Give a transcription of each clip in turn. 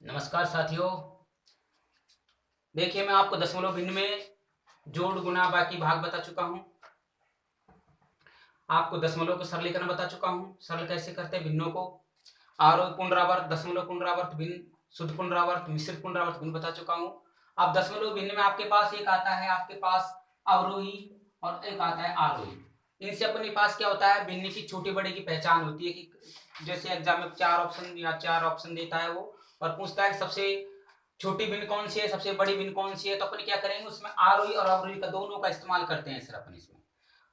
नमस्कार साथियों। देखिए, मैं आपको दशमलव भिन्न में जोड़ गुणा बाकी भाग बता चुका हूं। आपको दशमलव को सरलीकरण बता चुका हूं, सरल कैसे करते हैं भिन्नों को। आरोही पुनरावर्त, दशमलव पुनरावर्त भिन्न, शुद्ध पुनरावर्त, मिश्रित पुनरावर्त भिन्न बता चुका हूं। अब दशमलव भिन्न में आपके पास एक आता है, आपके पास अवरोही और एक आता है आरोही। इनसे अपने पास क्या होता है, भिन्न की छोटी बड़े की पहचान होती है कि जैसे एग्जाम में चार ऑप्शन देता है वो और पूछता है सबसे छोटी भिन्न कौन सी है, सबसे बड़ी भिन्न कौन सी है, तो अपन क्या करेंगे उसमें आरोही और अवरोही का दोनों का इस्तेमाल करते हैं सर अपन इसमें।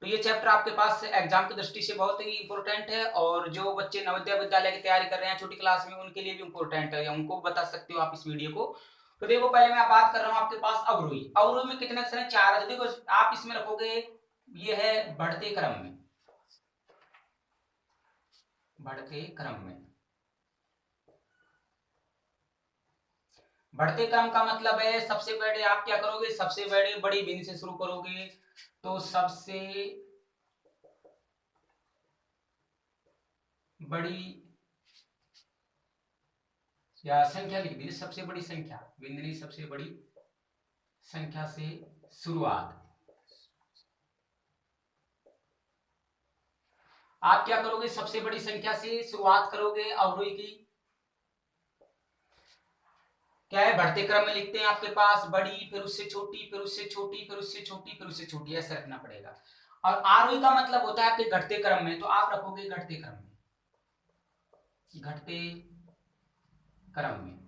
तो ये चैप्टर आपके पास एग्जाम की दृष्टि से बहुत ही इंपॉर्टेंट है और जो बच्चे नवोदय विद्यालय की तैयारी कर रहे हैं छोटी क्लास में उनके लिए भी इंपॉर्टेंट है, उनको बता सकते हो आप इस वीडियो को। तो देखो, पहले मैं बात कर रहा हूँ आपके पास अवरोही। अवरोही में कितने अक्षर हैं? 4। देखो आप इसमें रखोगे, ये है बढ़ते क्रम में, बढ़ते क्रम में। बढ़ते क्रम का मतलब है सबसे बड़े आप क्या करोगे, सबसे बड़े बड़ी भिन्न से शुरू करोगे। तो सबसे बड़ी या संख्या लिख दी, सबसे बड़ी संख्या भिन्न नहीं, सबसे बड़ी संख्या से शुरुआत। आप क्या करोगे, सबसे बड़ी संख्या से शुरुआत करोगे अवरोही की। क्या है, बढ़ते क्रम में लिखते हैं आपके पास बड़ी, फिर उससे छोटी, फिर उससे छोटी, फिर उससे छोटी, फिर उससे छोटी, ऐसे रखना पड़ेगा। और आरोही का मतलब होता है आपके घटते क्रम में, तो आप रखोगे घटते क्रम में, घटते क्रम में।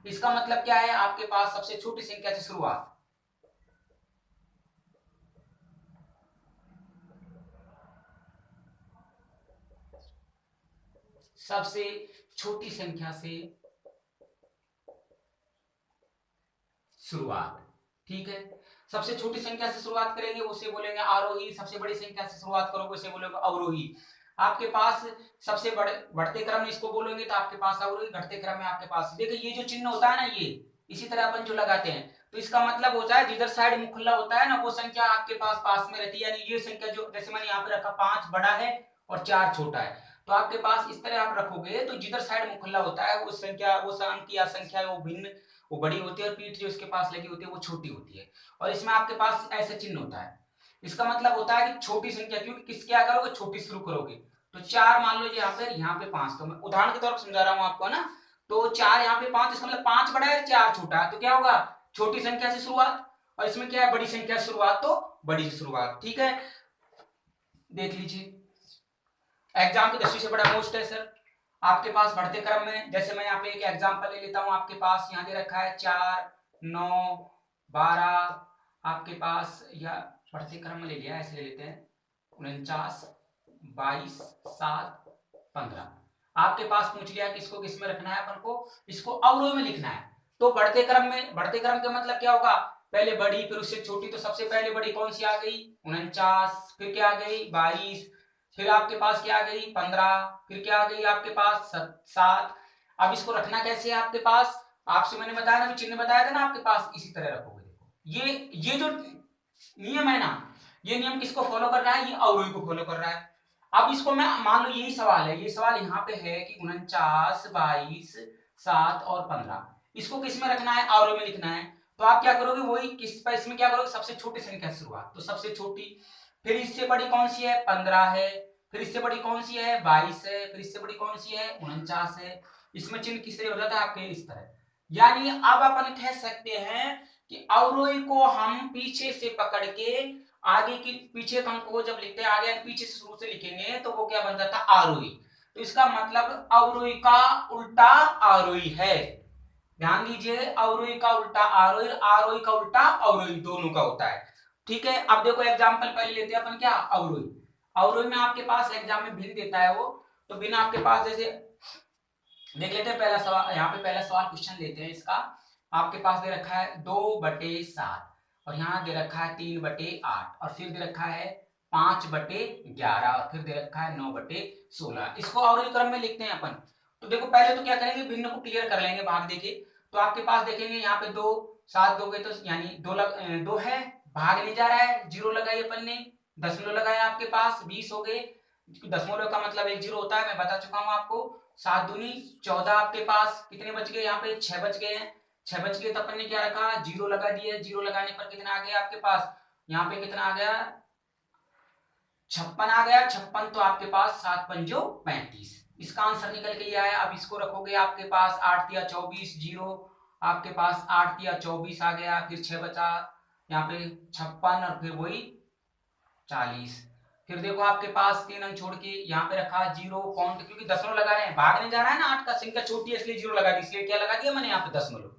इसका मतलब क्या है, आपके पास सबसे छोटी संख्या से शुरुआत। सबसे छोटी संख्या से शुरुआत, ठीक है। सबसे छोटी संख्या से शुरुआत करेंगे उसे बोलेंगे आरोही, सबसे बड़ी संख्या से शुरुआत करोगे उसे बोलेंगे अवरोही। आपके पास सबसे बड़े बढ़ते क्रम में इसको बोलेंगे तो आपके पास अवरोही, घटते क्रम में आपके पास। देखिए ये जो चिन्ह होता है ना, ये इसी तरह अपन जो लगाते हैं, तो इसका मतलब होता है जिधर साइड मुखल्ला होता है ना वो संख्या आपके पास पास में रहती है। यानी ये संख्या जो जैसे मैंने यहाँ पे रखा 5 बड़ा है और 4 छोटा है, तो आपके पास इस तरह आप रखोगे तो जिधर साइड मुखल्ला होता है वो संख्या, वो अंक या संख्या वो भिन्न, वो बड़ी होती है और पीठ जो इसके पास लगी होती है वो छोटी होती है। और इसमें आपके पास ऐसा चिन्ह होता है। इसका मतलब होता है कि छोटी संख्या, क्योंकि किसके क्या करोगे, छोटी शुरू करोगे। तो 4 मान लो यहाँ पे 5, तो मैं उदाहरण के तौर पर समझा रहा हूं आपको ना। तो 4 यहाँ पे 5, इसका मतलब 5 बड़ा है 4 छोटा है, तो क्या होगा, छोटी संख्या से शुरुआत। और इसमें क्या है, बड़ी संख्या से शुरुआत, तो बड़ी से शुरुआत, ठीक है। देख लीजिए, एग्जाम की दृष्टि से बड़ा मोस्ट है सर। आपके पास बढ़ते क्रम में, जैसे मैं यहाँ पे एक एग्जांपल ले लेता हूँ, आपके पास यहाँ दे रखा है 4, 9, 12, आपके पास या बढ़ते क्रम में ले लिया, ऐसे ले लेते हैं 49, 22, 7, 15। आपके पास पूछ लिया कि इसको किस में रखना है, अपन को इसको अवरोह में लिखना है। तो बढ़ते क्रम में, बढ़ते क्रम का मतलब क्या होगा, पहले बड़ी फिर उससे छोटी, तो सबसे पहले बड़ी कौन सी आ गई, 49, फिर क्या आ गई 22, फिर आपके पास क्या आ गई 15, फिर क्या आ गई आपके पास 7। अब इसको रखना कैसे है आपके पास, आपसे मैंने बताया ना, चिन्ह बताया था ना आपके पास, इसी तरह रखोगे। देखो ये जो नियम है ना, ये नियम किसको फॉलो कर रहा है, ये अवरोही को फॉलो कर रहा है। अब इसको मैं मान लो यही सवाल है, ये सवाल यहाँ पे है कि 49, 22, 7 और 15, इसको किस में रखना है, अवरोही में लिखना है। तो आप क्या करोगे, वही किस पर, इसमें क्या करोगे, सबसे छोटी संख्या से शुरुआत, तो सबसे छोटी, फिर इससे बड़ी कौन सी है 15 है, फिर इससे बड़ी कौन सी है 22 है, फिर इससे बड़ी कौन सी है 49 है। इसमें चिन्ह किस तरह हो जाता है आपके, इस तरह। यानी अब अपन कह सकते हैं कि अवरोही को हम पीछे से पकड़ के आगे की, पीछे का अंक को जब लिखते हैं आगे पीछे से शुरू से लिखेंगे तो वो क्या बन जाता है, आरोही। तो इसका मतलब अवरोही का उल्टा आरोही है। ध्यान दीजिए, अवरोही का उल्टा आरोही, आरोही का उल्टा अवरोही, दोनों का होता है, ठीक है। अब देखो एग्जांपल पहले लेते हैं अपन, क्या अवरोही। अवरोही में आपके पास एग्जाम में भिन्न देता है वो, तो भिन्न आपके पास जैसे देख लेते हैं पहला सवाल, यहाँ पे पहला सवाल क्वेश्चन लेते हैं इसका। आपके पास दे रखा है 2/7 और यहाँ दे रखा है 3/8 और फिर दे रखा है 5/11 और फिर दे रखा है 9/16। इसको अवरोही क्रम में लिखते हैं अपन। तो देखो पहले तो क्या करेंगे, भिन्न को क्लियर कर लेंगे, भाग देके। तो आपके पास देखेंगे यहाँ पे 2, 7 दोगे तो यानी 2 है, भाग नहीं जा रहा है, 0 लगाई अपन ने, दशमलव लगाया आपके पास 20 हो गए। दशमलव का मतलब 1 0 होता है, मैं बता चुका हूं आपको। 7 दूनी 14 आपके पास कितने बच गए, यहाँ पे 6 बच गए हैं। 6 बच गए तो अपन ने क्या रखा, 0 लगा दिया। 0 लगाने पर कितना आ गया आपके पास, यहाँ पे कितना आ गया, 56 आ गया। 56 तो आपके पास 7 पंजो 35, इसका आंसर निकल के ये आया। अब इसको रखोगे आपके पास 8 या 24, 0 आपके पास 8 या 24 आ गया। फिर 6 बचा, यहाँ पे 56 और फिर वही 40। फिर देखो आपके पास 3 अंक छोड़ के यहाँ पे रखा 0 पॉइंट, क्योंकि दशमलव लगा रहे हैं, भागने जा रहा है ना, 8 का संख्या छोटी है इसलिए 0 लगा दी, इसलिए क्या लगा दिया मैंने यहाँ पे दशमलव।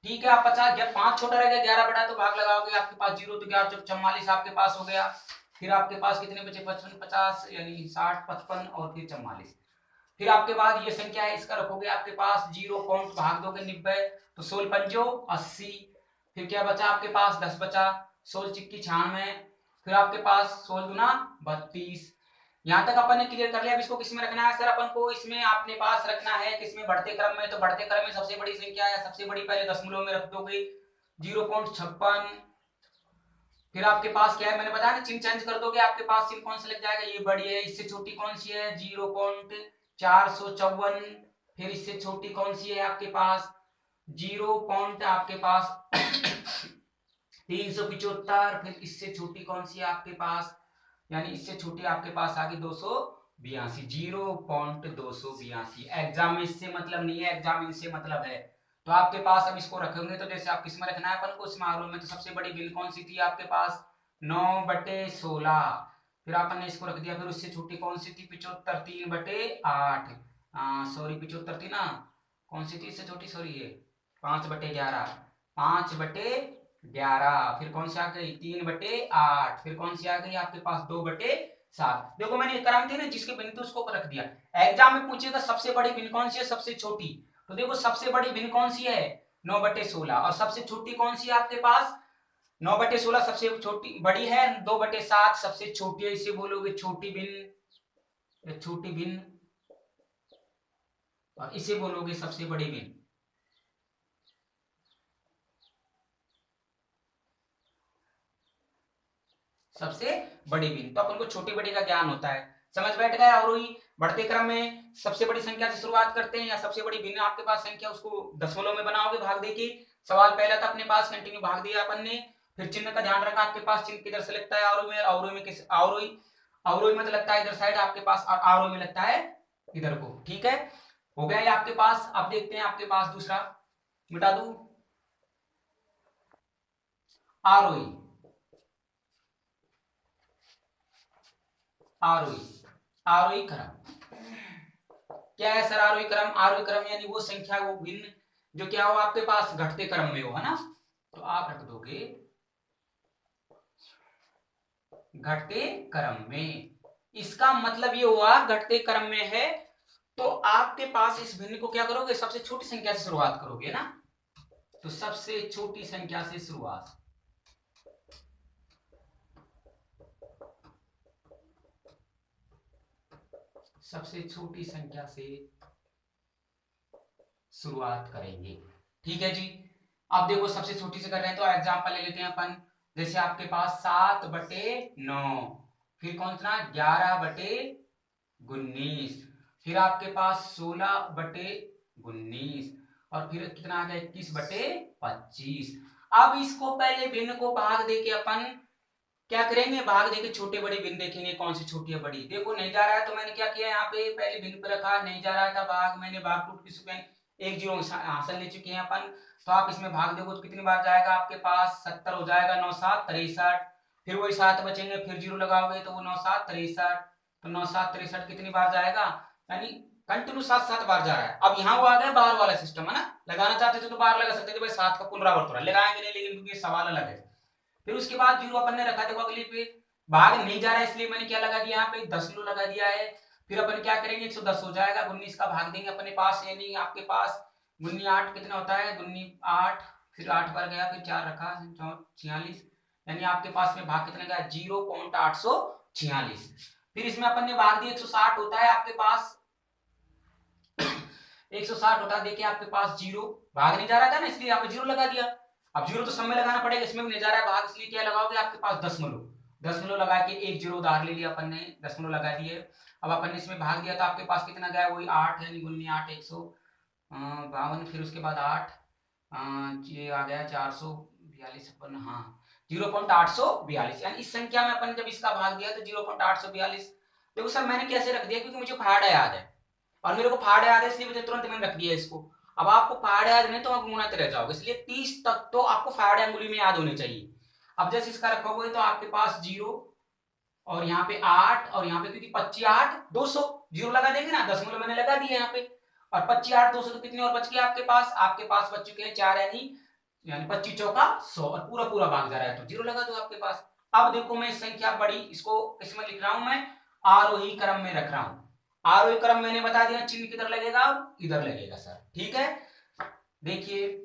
ठीक है, आप 50 जब 5 छोटा रहेगा 11 बड़ा तो भाग लगाओगे, आपके पास 0 तो 11 44 आपके पास हो गया। फिर आपके पास कितने बचे, 55 50 यानी 60 55 और फिर 44। फिर आपके बाद ये संख्या है, इसका रखोगे आपके पास 0 पॉइंट, भाग दोगे 90 तो 16 पंजो 80। फिर क्या बचा आपके पास, 10 बचा, 16 चिक्की 96, फिर आपके पास 16 गुना 32। यहाँ तक अपन ने क्लियर कर लिया। अब इसको किसमें रखना है सर, अपन को इसमें अपने पास रखना है किसमें, बढ़ते क्रम में। तो बढ़ते क्रम में सबसे बड़ी संख्या है, सबसे बड़ी पहले दशमलव में रख दोगे 0.56। फिर आपके पास क्या है, मैंने बताया ना, चिन्ह चेंज कर दोगे, आपके पास चिन्ह कौन सा लग जाएगा, ये बड़ी है। इससे छोटी कौन सी है, 0.454। फिर इससे छोटी कौन सी है आपके पास, 0 पॉइंट आपके पास 375। फिर इससे छोटी कौन सी है आपके पास, यानी इससे छोटी आपके पास आ गई 282, 0.282। एग्जाम में इससे मतलब नहीं है, एग्जाम इनसे मतलब है। तो आपके पास अब इसको रखेंगे तो जैसे आप किसमें रखना है अपन को, इसमें आरोह में। तो सबसे बड़ी भिन्न कौन सी थी आपके पास, 9/16। फिर आपने ने इसको रख दिया। फिर उससे छोटी कौन सी थी, 75, 3/8। सॉरी 75 थी ना, कौन सी थी इससे छोटी, सॉरी ये 5/11, 5/11। फिर कौन सी आ गई, 3/8। फिर कौन सी आ गई आपके पास, 2/7। देखो मैंने क्रम थे ना जिसके बिंदु उसको रख दिया। एग्जाम में पूछेगा सबसे बड़ी भिन्न कौन सी है, सबसे छोटी। तो देखो सबसे बड़ी भिन्न कौन सी है, 9/16। और सबसे छोटी कौन सी है आपके पास, 9/16 सबसे छोटी बड़ी है, 2/7 सबसे छोटी है, इसे बोलोगे छोटी भिन्न, छोटी भिन्न। और इसे बोलोगे सबसे बड़ी भिन्न। सबसे बड़ी भिन्न, तो अपन को छोटी बड़ी का ज्ञान होता है, समझ बैठ गया। और वही बढ़ते क्रम में सबसे बड़ी संख्या से शुरुआत करते हैं, या सबसे बड़ी भिन्न आपके पास संख्या उसको दशमलव में बनाओगे भाग दे के। सवाल पहला था अपने पास, कंटिन्यू भाग दिया अपन ने। फिर चिन्ह का ध्यान रखा, आपके पास चिन्ह किधर से लगता है, अवरोही में, अवरोही में किस, अवरोही में तो लगता है इधर साइड आपके पास, और आरोही में लगता है इधर को। ठीक है, हो गया ये आपके पास। अब देखते हैं आपके पास दूसरा, मिटा दू, आरोही, आरोही, आरोही क्रम क्या है सर, आरोही क्रम, आरोही क्रम यानी वो संख्या, वो भिन्न जो क्या हो आपके पास घटते क्रम में हो, है ना। तो आप रख दोगे घटते क्रम में। इसका मतलब ये हुआ घटते क्रम में है तो आपके पास इस भिन्न को क्या करोगे, सबसे छोटी संख्या से शुरुआत करोगे ना। तो सबसे छोटी संख्या से शुरुआत, सबसे छोटी संख्या से शुरुआत करेंगे। ठीक है जी। अब देखो सबसे छोटी से कर रहे हैं तो एग्जांपल ले लेते हैं अपन। जैसे आपके पास 7/9, फिर कौन सा 11/19, फिर आपके पास 16/19, और फिर कितना आ गया 21/25। अब इसको पहले भिन्न को भाग दे के अपन क्या करेंगे, भाग देके छोटे बड़ी भिन्न देखेंगे कौन सी छोटी है बड़ी। देखो नहीं जा रहा है तो मैंने क्या किया, यहाँ पे पहले भिन्न पे रखा, नहीं जा रहा था भाग, मैंने भाग टूट की सुबह 1 0 हासिल ले चुके हैं अपन। तो आप इसमें भाग देखो तो कितनी बार जाएगा आपके पास, 70 हो जाएगा, 9 7 63। फिर वही 7 बचेंगे, फिर 0 लगाओगे तो वो 9 7 63। तो 9 7 63 कितनी बार जाएगा, यानी कंटिन्यू 7 7 बार जा रहा है। अब यहाँ वो आ गया बार वाला सिस्टम, है ना, लगाना चाहते थे तो बार लगा सकते थे, भाई 7 का पुनरावर्त हो रहा है, लगाएंगे नहीं, लेकिन क्योंकि सवाल अलग है। फिर उसके बाद 0 अपन ने रखा, देखो अगले पे भाग नहीं जा रहा है इसलिए मैंने क्या लगा दिया, यहाँ पे दशमलव लगा दिया है। फिर अपन क्या करेंगे, 110 हो जाएगा, 19 का भाग देंगे अपने पास, यानी आपके पास 8 कितना होता है, 8, फिर 8 बार गया, फिर 4 रखा, 46, यानी आपके पास में भाग कितना गया, 0.846। फिर इसमें अपन ने भाग दिया 160 होता है आपके पास 160 होता है, देखिए आपके पास 0 भाग नहीं जा रहा था ना, इसलिए यहाँ पे 0 लगा दिया। अब 0 तो सब में लगाना पड़ेगा, इसमें भी नहीं जा रहा है भाग, इसलिए क्या लगाओगे आपके पास दशमलव, दशमलव लगा के 1 0 उधार ले लिया अपन ने, दशमलव लगा दिए। अब अपन ने इसमें भाग दिया तो आपके पास कितना गया, वही 8 यानी गुन्नी 8 152, फिर उसके बाद 8 ये आ गया 442 अपन, हाँ 0.842, यानी इस संख्या में अपन जब इसका भाग दिया तो 0.842। देखो सर मैंने कैसे रख दिया, क्योंकि मुझे फाड़ा याद है और मेरे को फाड़ा याद है, इसलिए मुझे तुरंत मैंने रख दिया इसको। अब आपको फाड़ा याद नहीं तो आप गुनाते रह जाओगे, इसलिए 30 तक तो आपको फाड़ा अंगुली में याद होने चाहिए। अब जैसे इसका रखोगे तो आपके पास 0 और यहाँ पे 8 और यहाँ पे क्योंकि 25 8 200 जीरो लगा देंगे ना, दशमलव मैंने लगा दिया यहाँ पे, और 25 8 200 तो कितने और बच गए आपके पास बच चुके हैं 4, यानी 25 चौका 100, और पूरा पूरा भाग जा रहा है तो जीरो लगा दो आपके पास। अब देखो मैं संख्या बड़ी इसको इसमें लिख रहा हूं, मैं आरोही क्रम में रख रहा हूं। आरोही क्रम मैंने बता दिया, चिन्ह किधर लगेगा, इधर लगेगा सर, ठीक है। देखिए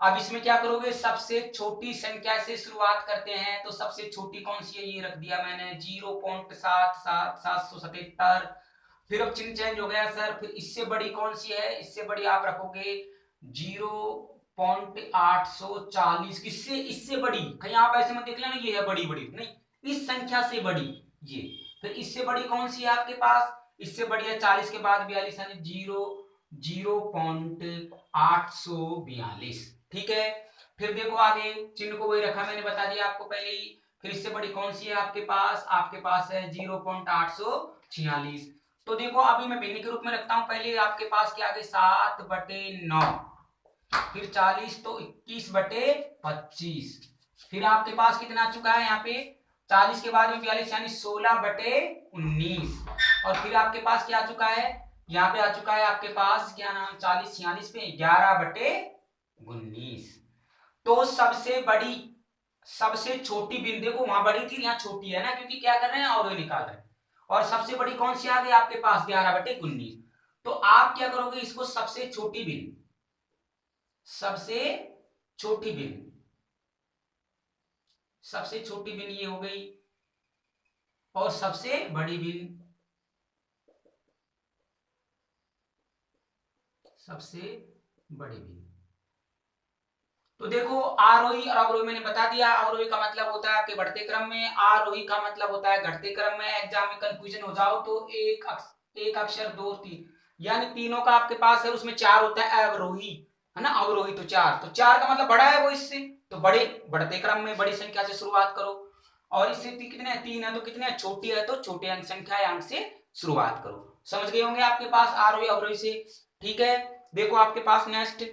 अब इसमें क्या करोगे, सबसे छोटी संख्या से शुरुआत करते हैं, तो सबसे छोटी कौन सी है, ये रख दिया मैंने 0.77777। फिर अब चिन्ह चेंज हो गया सर, फिर इससे बड़ी कौन सी है, इससे बड़ी आप रखोगे 0.840। किससे, इससे बड़ी, कहीं आप ऐसे मत देख लेना ये है बड़ी बड़ी, नहीं, इस संख्या से बड़ी ये। फिर इससे बड़ी कौन सी है आपके पास, इससे बड़ी है 40 के बाद 42 यानी 0.842, ठीक है। फिर देखो आगे चिन्ह को वही रखा मैंने, बता दिया आपको पहले ही। फिर इससे बड़ी कौन सी है आपके पास है 0.846। तो देखो अभी मैं भिन्न के रूप में रखता हूं, पहले आपके पास क्या आगे 7/9, फिर 40 तो 21/25, फिर आपके पास कितना आ चुका है यहाँ पे 40 के बाद में 42 यानी 16/19, और फिर आपके पास क्या आ चुका है, यहाँ पे आ चुका है आपके पास क्या नाम 40 46 पे 11/19। तो सबसे बड़ी सबसे छोटी बिंदु, देखो वहां बड़ी थी यहाँ छोटी है ना, क्योंकि क्या कर रहे हैं और निकाल रहे हैं, और सबसे बड़ी कौन सी आ गई आपके पास 11/19। तो आप क्या करोगे, इसको सबसे छोटी बिंदु ये हो गई, और सबसे बड़ी बिन तो देखो आरोही और अवरोही मैंने बता दिया। अवरोही का मतलब होता है आपके बढ़ते क्रम में, आरोही का मतलब होता है घटते क्रम में। एग्जाम में कंफ्यूजन हो जाओ तो एक अक्षर 2 3 यानी तीनों का आपके पास है, उसमें 4 होता है अवरोही, है ना, अवरोही तो 4, तो 4 का मतलब बड़ा है वो इससे, तो बढ़ते क्रम में बड़ी संख्या से शुरुआत करो, और इससे कितने 3 है तो कितने छोटी है तो छोटे अंक संख्या अंक से शुरुआत करो। समझ गए होंगे आपके पास आरोही अवरोही से, ठीक है। देखो आपके पास नेक्स्ट,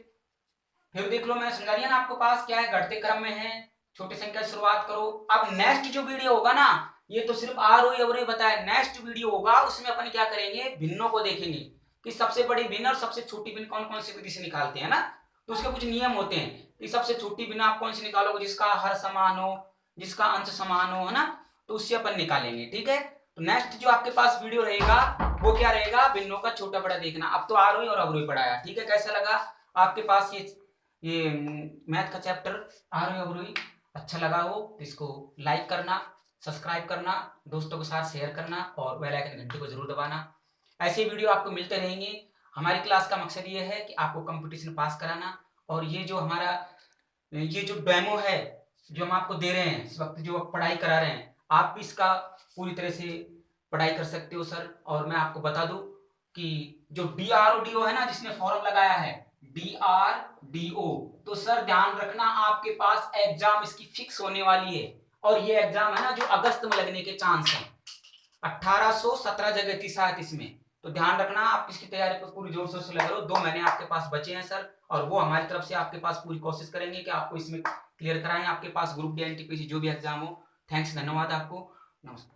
फिर देख लो मैंने समझा दिया ना आपके पास क्या है, घटते क्रम में है, छोटी संख्या से शुरुआत करो। अब नेक्स्ट जो वीडियो होगा ना, ये तो सिर्फ आरोही अवरोही बताया, नेक्स्ट वीडियो होगा उसमें अपन क्या करेंगे, भिन्नों को देखेंगे कि सबसे बड़ी भिन्न और सबसे छोटी भिन्न कौन कौन सी विधि से निकालते हैं ना, तो उसके कुछ नियम होते हैं कि सबसे छोटी भिन्न आप कौन सी निकालोगे, जिसका हर समान हो, जिसका अंश समान हो, है ना, तो उससे अपन निकालेंगे, ठीक है। तो नेक्स्ट जो आपके पास वीडियो रहेगा वो क्या रहेगा, भिन्नों का छोटा बड़ा देखना। अब तो आरोही और अवरोही पढ़ाया, ठीक है। कैसा लगा आपके पास ये मैथ का चैप्टर आरोही अवरोही, अच्छा लगा हो तो इसको लाइक करना, सब्सक्राइब करना, दोस्तों के साथ शेयर करना, और बेल आइकन घंटी को जरूर दबाना। ऐसे वीडियो आपको मिलते रहेंगे। हमारी क्लास का मकसद ये है कि आपको कंपटीशन पास कराना, और ये जो डेमो है जो हम आपको दे रहे हैं इस वक्त, जो पढ़ाई करा रहे हैं, आप भी इसका पूरी तरह से पढ़ाई कर सकते हो सर। और मैं आपको बता दूं कि जो DRDO है ना, जिसने फॉर्म लगाया है DRDO, तो सर ध्यान रखना आपके पास एग्जाम इसकी फिक्स होने वाली है, और ये एग्जाम है ना जो अगस्त में लगने के चांस है। 1817 जगह थी शायद इसमें, तो ध्यान रखना आप इसकी तैयारी पर पूरी जोर शोर से लगा लो। 2 महीने आपके पास बचे हैं सर, और वो हमारी तरफ से आपके पास पूरी कोशिश करेंगे कि आपको इसमें क्लियर कराएं, आपके पास ग्रुप डी एनटीपीसी जो भी एग्जाम हो। थैंक्स, धन्यवाद आपको, नमस्कार।